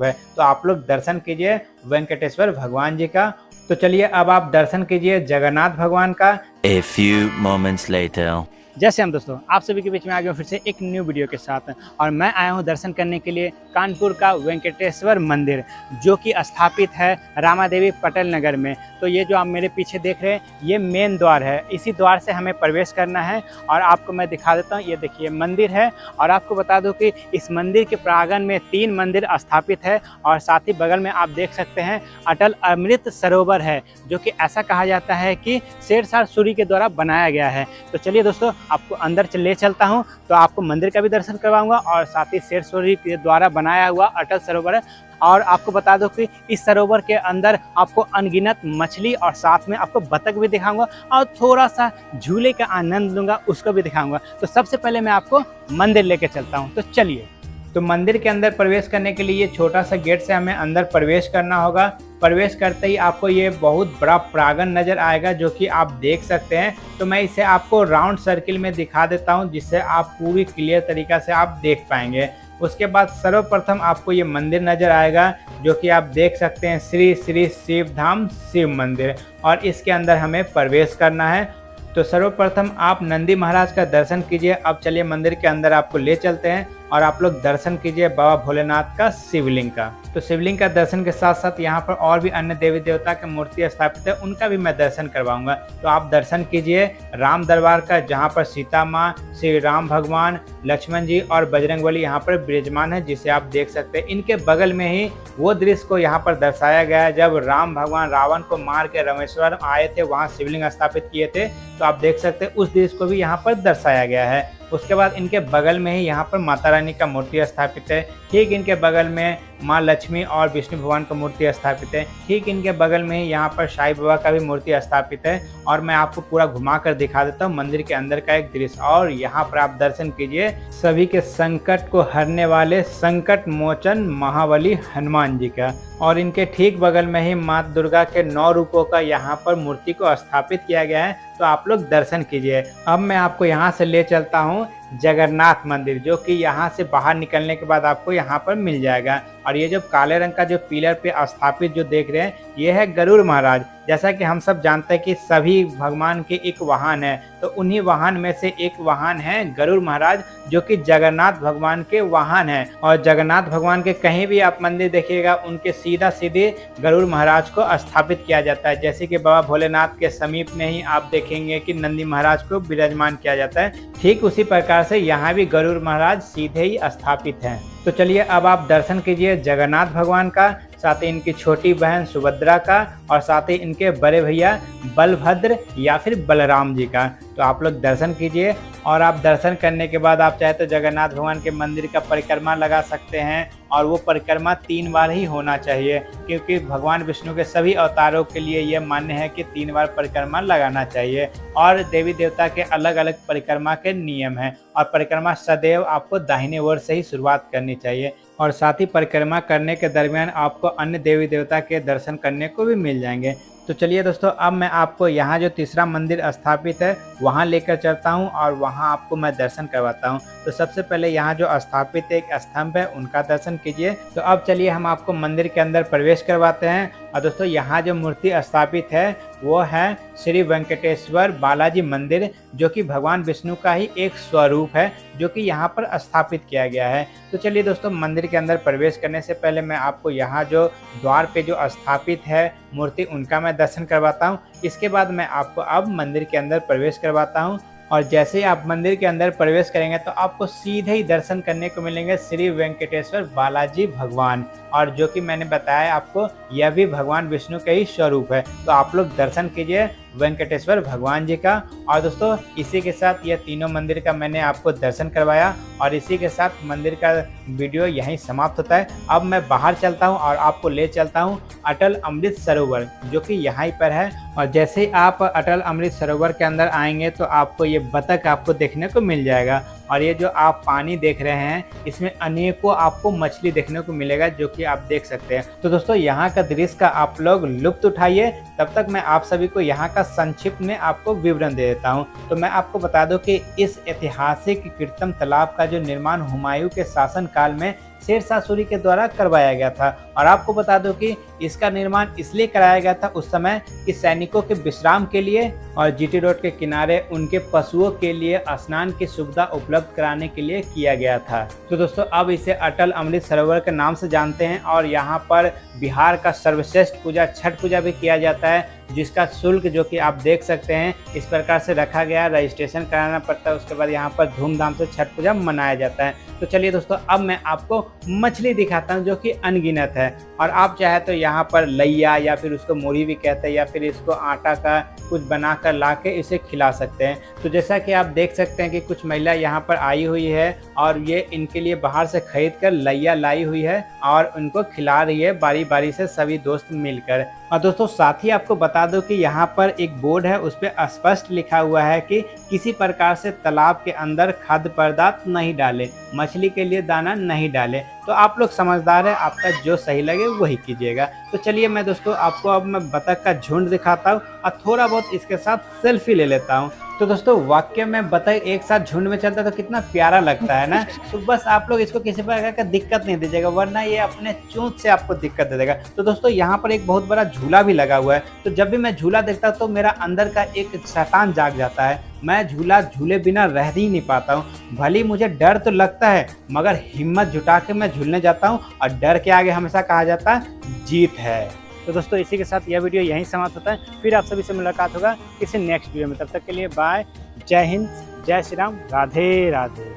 है। तो आप लोग दर्शन कीजिए वेंकटेश्वर भगवान जी का। तो चलिए अब आप दर्शन कीजिए जगन्नाथ भगवान का। A few moments later. जैसे हम दोस्तों आप सभी के बीच में आ गए फिर से एक न्यू वीडियो के साथ, और मैं आया हूँ दर्शन करने के लिए कानपुर का वेंकटेश्वर मंदिर, जो कि स्थापित है रामादेवी पटेल नगर में। तो ये जो आप मेरे पीछे देख रहे हैं ये मेन द्वार है, इसी द्वार से हमें प्रवेश करना है और आपको मैं दिखा देता हूँ। ये देखिए मंदिर है, और आपको बता दूं कि इस मंदिर के प्रांगण में 3 मंदिर स्थापित है, और साथ ही बगल में आप देख सकते हैं अटल अमृत सरोवर है, जो कि ऐसा कहा जाता है कि शेरशाह सूरी के द्वारा बनाया गया है। तो चलिए दोस्तों आपको अंदर ले चलता हूं, तो आपको मंदिर का भी दर्शन करवाऊंगा और साथ ही शेरशाह सूरी के द्वारा बनाया हुआ अटल सरोवर है। और आपको बता दो कि इस सरोवर के अंदर आपको अनगिनत मछली और साथ में आपको बतख भी दिखाऊंगा, और थोड़ा सा झूले का आनंद लूंगा उसको भी दिखाऊंगा। तो सबसे पहले मैं आपको मंदिर लेके चलता हूँ, तो चलिए। तो मंदिर के अंदर प्रवेश करने के लिए छोटा सा गेट से हमें अंदर प्रवेश करना होगा। प्रवेश करते ही आपको ये बहुत बड़ा प्रांगण नज़र आएगा, जो कि आप देख सकते हैं। तो मैं इसे आपको राउंड सर्किल में दिखा देता हूँ, जिससे आप पूरी क्लियर तरीक़ा से आप देख पाएंगे। उसके बाद सर्वप्रथम आपको ये मंदिर नज़र आएगा, जो कि आप देख सकते हैं श्री श्री शिवधाम शिव मंदिर, और इसके अंदर हमें प्रवेश करना है। तो सर्वप्रथम आप नंदी महाराज का दर्शन कीजिए। अब चलिए मंदिर के अंदर आपको ले चलते हैं और आप लोग दर्शन कीजिए बाबा भोलेनाथ का शिवलिंग का। तो शिवलिंग का दर्शन के साथ साथ यहाँ पर और भी अन्य देवी देवता की मूर्ति स्थापित है, उनका भी मैं दर्शन करवाऊंगा। तो आप दर्शन कीजिए राम दरबार का, जहाँ पर सीता माँ, श्री राम भगवान, लक्ष्मण जी और बजरंगबली यहाँ पर विराजमान है, जिसे आप देख सकते हैं। इनके बगल में ही वो दृश्य को यहाँ पर दर्शाया गया है, जब राम भगवान रावण को मार के रामेश्वर आए थे, वहाँ शिवलिंग स्थापित किए थे। तो आप देख सकते हैं उस दृश्य को भी यहाँ पर दर्शाया गया है। उसके बाद इनके बगल में ही यहाँ पर माता रानी का मूर्ति स्थापित है। ठीक इनके बगल में माँ लक्ष्मी और विष्णु भगवान का मूर्ति स्थापित है। ठीक इनके बगल में ही यहाँ पर साईं बाबा का भी मूर्ति स्थापित है। और मैं आपको पूरा घुमा कर दिखा देता हूँ मंदिर के अंदर का एक दृश्य। और यहाँ पर आप दर्शन कीजिए सभी के संकट को हरने वाले संकट मोचन महाबली हनुमान जी का। और इनके ठीक बगल में ही माँ दुर्गा के 9 रूपों का यहाँ पर मूर्ति को स्थापित किया गया है। तो आप लोग दर्शन कीजिए। अब मैं आपको यहाँ से ले चलता हूँ जगन्नाथ मंदिर, जो कि यहाँ से बाहर निकलने के बाद आपको यहाँ पर मिल जाएगा। और ये जो काले रंग का जो पिलर पे स्थापित जो देख रहे हैं, ये है गरुड़ महाराज। जैसा कि हम सब जानते हैं कि सभी भगवान के एक वाहन है, तो उन्हीं वाहन में से एक वाहन है गरुड़ महाराज, जो कि जगन्नाथ भगवान के वाहन है। और जगन्नाथ भगवान के कहीं भी आप मंदिर देखिएगा, उनके सीधा सीधे गरुड़ महाराज को स्थापित किया जाता है। जैसे कि बाबा भोलेनाथ के समीप में ही आप देखेंगे कि नंदी महाराज को विराजमान किया जाता है। ठीक उसी प्रकार से यहाँ भी गरुड़ महाराज सीधे ही स्थापित हैं। तो चलिए अब आप दर्शन कीजिए जगन्नाथ भगवान का, साथ ही इनकी छोटी बहन सुभद्रा का, और साथ ही इनके बड़े भैया बलभद्र या फिर बलराम जी का। तो आप लोग दर्शन कीजिए। और आप दर्शन करने के बाद आप चाहे तो जगन्नाथ भगवान के मंदिर का परिक्रमा लगा सकते हैं, और वो परिक्रमा 3 बार ही होना चाहिए, क्योंकि भगवान विष्णु के सभी अवतारों के लिए यह मान्य है कि 3 बार परिक्रमा लगाना चाहिए। और देवी देवता के अलग अलग परिक्रमा के नियम हैं, और परिक्रमा सदैव आपको दाहिने ओर से ही शुरुआत करनी चाहिए। और साथ ही परिक्रमा करने के दरमियान आपको अन्य देवी देवता के दर्शन करने को भी मिल जाएंगे। तो चलिए दोस्तों अब मैं आपको यहाँ जो तीसरा मंदिर स्थापित है वहाँ लेकर चलता हूँ, और वहाँ आपको मैं दर्शन करवाता हूँ। तो सबसे पहले यहाँ जो स्थापित एक स्तंभ है उनका दर्शन कीजिए। तो अब चलिए हम आपको मंदिर के अंदर प्रवेश करवाते हैं। और दोस्तों यहाँ जो मूर्ति स्थापित है वो है श्री वेंकटेश्वर बालाजी मंदिर, जो कि भगवान विष्णु का ही एक स्वरूप है, जो कि यहाँ पर स्थापित किया गया है। तो चलिए दोस्तों मंदिर के अंदर प्रवेश करने से पहले मैं आपको यहाँ जो द्वार पे जो स्थापित है मूर्ति उनका मैं दर्शन करवाता हूँ। इसके बाद मैं आपको अब मंदिर के अंदर प्रवेश करवाता हूँ। और जैसे ही आप मंदिर के अंदर प्रवेश करेंगे तो आपको सीधे ही दर्शन करने को मिलेंगे श्री वेंकटेश्वर बालाजी भगवान, और जो कि मैंने बताया आपको यह भी भगवान विष्णु के ही स्वरूप है। तो आप लोग दर्शन कीजिए वेंकटेश्वर भगवान जी का। और दोस्तों इसी के साथ यह तीनों मंदिर का मैंने आपको दर्शन करवाया, और इसी के साथ मंदिर का वीडियो यहीं समाप्त होता है। अब मैं बाहर चलता हूं और आपको ले चलता हूं अटल अमृत सरोवर, जो कि यहीं पर है। और जैसे ही आप अटल अमृत सरोवर के अंदर आएंगे तो आपको ये बतख आपको देखने को मिल जाएगा। और ये जो आप पानी देख रहे हैं इसमें अनेकों आपको मछली देखने को मिलेगा, जो कि आप देख सकते हैं। तो दोस्तों यहाँ का दृश्य का आप लोग लुत्फ उठाइए। तब तक मैं आप सभी को यहाँ का संक्षिप्त में आपको विवरण दे देता हूँ। तो मैं आपको बता दूं कि इस ऐतिहासिक कृत्रिम तालाब का जो निर्माण हुमायूं के शासन काल में शेरशाह सूरी के द्वारा करवाया गया था। और आपको बता दूं कि इसका निर्माण इसलिए कराया गया था उस समय कि सैनिकों के विश्राम के लिए और जीटी रोड के किनारे उनके पशुओं के लिए स्नान की सुविधा उपलब्ध कराने के लिए किया गया था। तो दोस्तों अब इसे अटल अमृत सरोवर के नाम से जानते हैं और यहाँ पर बिहार का सर्वश्रेष्ठ पूजा छठ पूजा भी किया जाता है, जिसका शुल्क जो कि आप देख सकते हैं इस प्रकार से रखा गया है, रजिस्ट्रेशन कराना पड़ता है। उसके बाद यहाँ पर धूमधाम से छठ पूजा मनाया जाता है। तो चलिए दोस्तों अब मैं आपको मछली दिखाता हूँ जो कि अनगिनत है, और आप चाहे तो यहाँ पर लैया या फिर उसको मोरी भी कहते हैं या फिर इसको आटा का कुछ बनाकर ला के इसे खिला सकते हैं। तो जैसा कि आप देख सकते हैं कि कुछ महिला यहाँ पर आई हुई है और ये इनके लिए बाहर से खरीद कर लैया लाई हुई है और उनको खिला रही है बारी बारी से सभी दोस्त मिलकर। और दोस्तों साथ ही आपको बता दो कि यहाँ पर एक बोर्ड है, उस पर स्पष्ट लिखा हुआ है कि किसी प्रकार से तालाब के अंदर खाद्य पदार्थ नहीं डाले, मछली के लिए दाना नहीं डाले। तो आप लोग समझदार है, आपका जो सही लगे वही कीजिएगा। तो चलिए मैं दोस्तों आपको अब मैं बतख का झुंड दिखाता हूँ और थोड़ा बहुत इसके साथ सेल्फी ले लेता हूँ। तो दोस्तों वाक्य में बतख एक साथ झुंड में चलता है तो कितना प्यारा लगता है ना। तो बस आप लोग इसको किसी प्रकार का दिक्कत नहीं दीजिएगा, वरना ये अपने चोंच से आपको दिक्कत दे देगा। तो दोस्तों यहाँ पर एक बहुत बड़ा झूला भी लगा हुआ है, तो जब भी मैं झूला देखता हूँ तो मेरा अंदर का एक शैतान जाग जाता है। मैं झूला झूले बिना रह ही नहीं पाता हूँ। भले मुझे डर तो लगता है मगर हिम्मत जुटा के मैं झूलने जाता हूँ, और डर के आगे हमेशा कहा जाता है जीत है। तो दोस्तों इसी के साथ यह वीडियो यहीं समाप्त होता है। फिर आप सभी से मुलाकात होगा किसी नेक्स्ट वीडियो में। तब तक के लिए बाय, जय हिंद, जय श्री राम, राधे राधे।